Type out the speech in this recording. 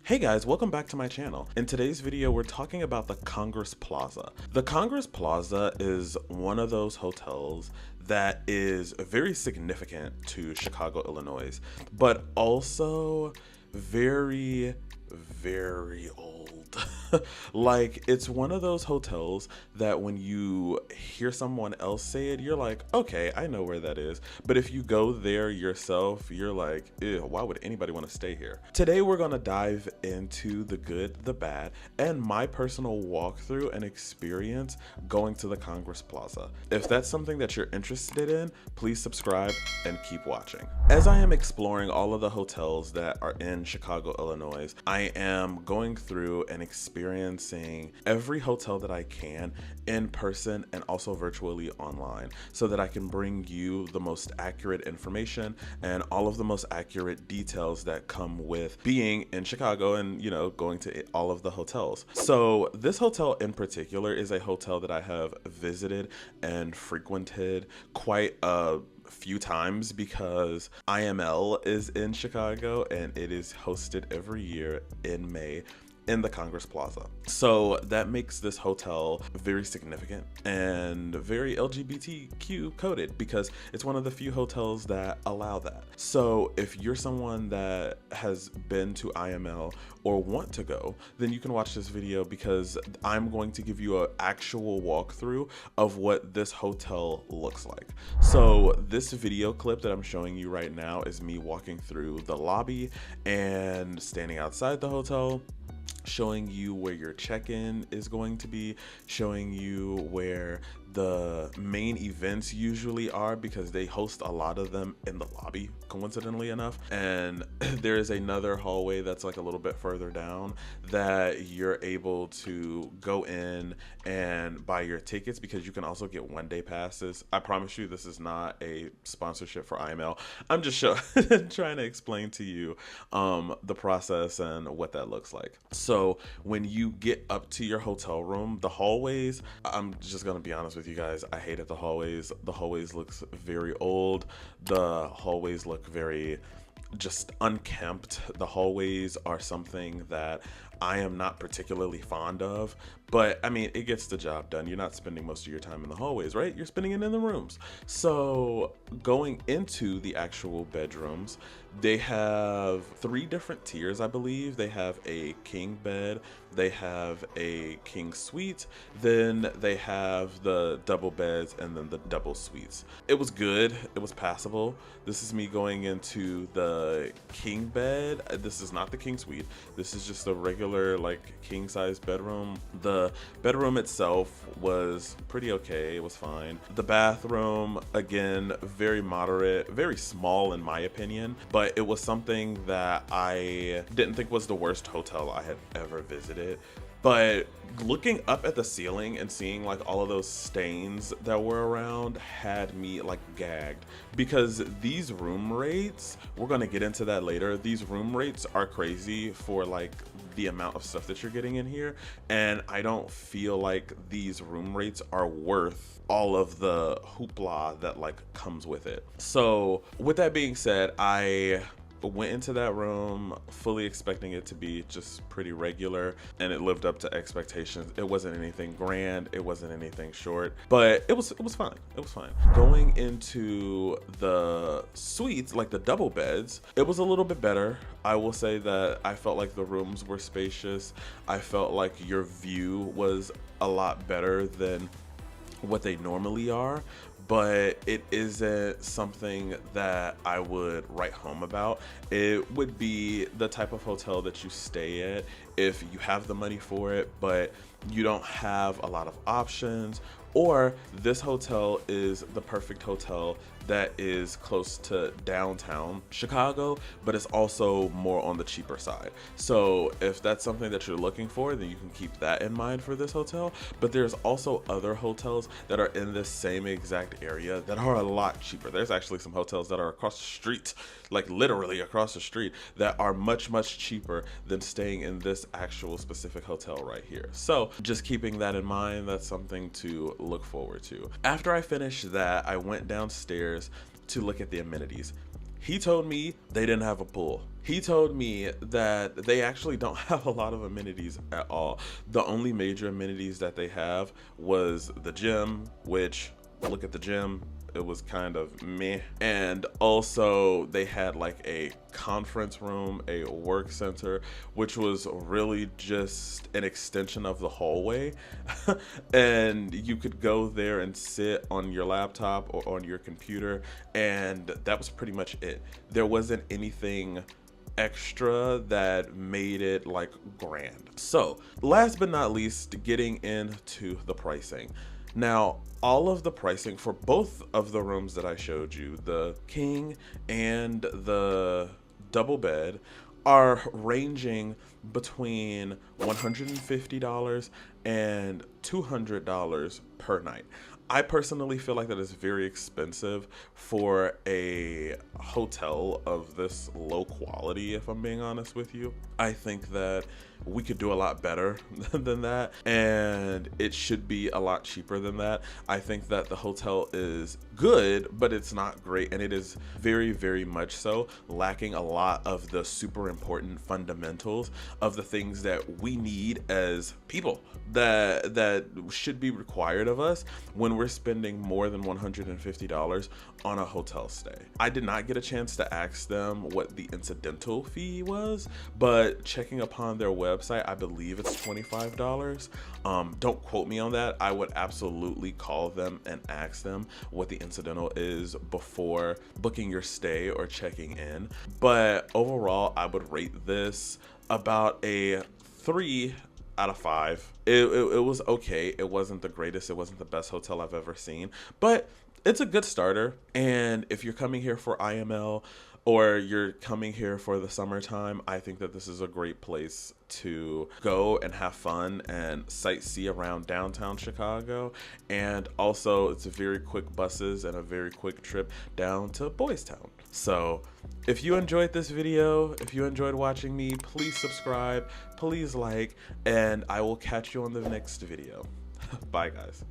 Hey guys, welcome back to my channel. In today's video, we're talking about the Congress Plaza. The Congress Plaza is one of those hotels that is very significant to Chicago, Illinois, but also very old. Like, it's one of those hotels that when you hear someone else say it, you're like, okay, I know where that is. But if you go there yourself, you're like, ew, why would anybody want to stay here? Today, we're going to dive into the good, the bad, and my personal walkthrough and experience going to the Congress Plaza. If that's something that you're interested in, please subscribe and keep watching. As I am exploring all of the hotels that are in Chicago, Illinois, I am going through and experiencing every hotel that I can in person and also virtually online so that I can bring you the most accurate information and all of the most accurate details that come with being in Chicago and, you know, going to all of the hotels. So this hotel in particular is a hotel that I have visited and frequented quite a few times because IML is in Chicago and it is hosted every year in May in the Congress Plaza. So that makes this hotel very significant and very LGBTQ coded because it's one of the few hotels that allow that. So if you're someone that has been to IML or want to go, then you can watch this video because I'm going to give you an actual walkthrough of what this hotel looks like. So this video clip that I'm showing you right now is me walking through the lobby and standing outside the hotel, showing you where your check-in is going to be, showing you where the main events usually are because they host a lot of them in the lobby, coincidentally enough. And there is another hallway that's like a little bit further down that you're able to go in and buy your tickets because you can also get one-day passes. I promise you this is not a sponsorship for IML. I'm just trying to explain to you the process and what that looks like. So when you get up to your hotel room, the hallways, I'm just gonna be honest with you guys, I hated the hallways. The hallways looks very old. The hallways look very just unkempt. The hallways are something that I am not particularly fond of, but I mean, it gets the job done. You're not spending most of your time in the hallways, right? You're spending it in the rooms. So going into the actual bedrooms, they have 3 different tiers, I believe. They have a king bed, they have a king suite, then they have the double beds, and then the double suites. It was good, it was passable. This is me going into the king bed. This is not the king suite. This is just a regular like king size bedroom. The bedroom itself was pretty okay, it was fine. The bathroom, again, very moderate, very small in my opinion, but it was something that I didn't think was the worst hotel I had ever visited. But looking up at the ceiling and seeing like all of those stains that were around had me like gagged because these room rates, we're gonna get into that later, these room rates are crazy for like the amount of stuff that you're getting in here, and I don't feel like these room rates are worth all of the hoopla that like comes with it. So with that being said, I went into that room fully expecting it to be just pretty regular, and it lived up to expectations. It wasn't anything grand, it wasn't anything short, but it was fine. It was fine. Going into the suites, like the double beds, it was a little bit better. I will say that I felt like the rooms were spacious. I felt like your view was a lot better than what they normally are, but it isn't something that I would write home about. It would be the type of hotel that you stay at if you have the money for it, but you don't have a lot of options, or this hotel is the perfect hotel that is close to downtown Chicago, but it's also more on the cheaper side. So if that's something that you're looking for, then you can keep that in mind for this hotel. But there's also other hotels that are in this same exact area that are a lot cheaper. There's actually some hotels that are across the street, like literally across the street, that are much cheaper than staying in this actual specific hotel right here. So just keeping that in mind, that's something to look forward to. After I finished that, I went downstairs to look at the amenities. He told me they didn't have a pool. He told me that they actually don't have a lot of amenities at all. The only major amenities that they have was the gym, which, look at the gym, it was kind of meh. And also they had like a conference room, a work center, which was really just an extension of the hallway. And you could go there and sit on your laptop or on your computer, and that was pretty much it. There wasn't anything extra that made it like grand. So last but not least, getting into the pricing. Now, all of the pricing for both of the rooms that I showed you, the king and the double bed, are ranging between $150 and $200 per night. I personally feel like that is very expensive for a hotel of this low quality, if I'm being honest with you. I think that we could do a lot better than that, and it should be a lot cheaper than that. I think that the hotel is good, but it's not great, and it is very, very much so lacking a lot of the super important fundamentals of the things that we need as people that should be required of us when we're spending more than $150 on a hotel stay. I did not get a chance to ask them what the incidental fee was, but checking upon their website, I believe it's $25. Don't quote me on that. I would absolutely call them and ask them what the incidental is before booking your stay or checking in. But overall, I would rate this about a 3 out of 5. It was okay. It wasn't the greatest. It wasn't the best hotel I've ever seen, but it's a good starter. And if you're coming here for IML or you're coming here for the summertime, I think that this is a great place to go and have fun and sightsee around downtown Chicago. And also, it's a very quick buses and a very quick trip down to Boys Town. So if you enjoyed this video, if you enjoyed watching me, please subscribe, please like, and I will catch you on the next video. Bye, guys.